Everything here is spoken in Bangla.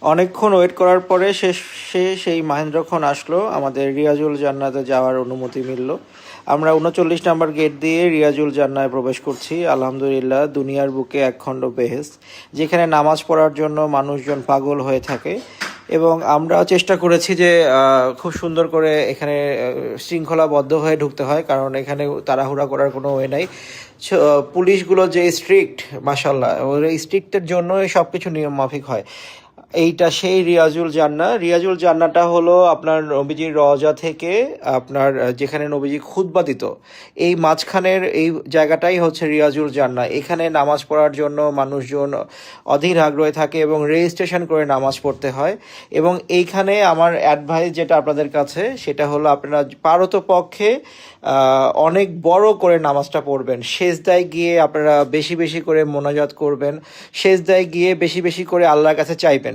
অনেকক্ষণ ওয়েট করার পরে শেষে সেই মাহেন্দ্রক্ষণ আসলো, আমাদের রিয়াজুল জান্নাতে যাওয়ার অনুমতি মিলল। আমরা 39 নাম্বার গেট দিয়ে রিয়াজুল জান্নায় প্রবেশ করছি। আলহামদুলিল্লাহ, দুনিয়ার বুকে একখণ্ড বেহেশত, যেখানে নামাজ পড়ার জন্য মানুষজন পাগল হয়ে থাকে। এবং আমরা চেষ্টা করেছি যে খুব সুন্দর করে এখানে শৃঙ্খলাবদ্ধ হয়ে ঢুকতে হয়, কারণ এখানে তাড়াহুড়া করার কোনো ওয়ে নাই। পুলিশগুলো যে স্ট্রিক্ট, মাশাল্লাহ, ওর এই স্ট্রিক্টের জন্যই সব কিছু নিয়ম মাফিক হয়। এইটা সেই রিয়াজুল জান্না। রিয়াজুল জান্নাটা হলো আপনার নবীজির রওজা থেকে আপনার যেখানে নবীজি খুতবা দিত, এই মাঝখানের এই জায়গাটাই হচ্ছে রিয়াজুল জান্না। এখানে নামাজ পড়ার জন্য মানুষজন অধীর আগ্রহে থাকে এবং রেজিস্ট্রেশন করে নামাজ পড়তে হয়। এবং এইখানে আমার অ্যাডভাইস যেটা আপনাদের কাছে, সেটা হলো আপনারা পারতপক্ষে অনেক বড় করে নামাজটা পড়বেন। সেজদায় গিয়ে আপনারা বেশি বেশি করে মোনাজাত করবেন, সেজদায় গিয়ে বেশি বেশি করে আল্লাহর কাছে চাইবেন।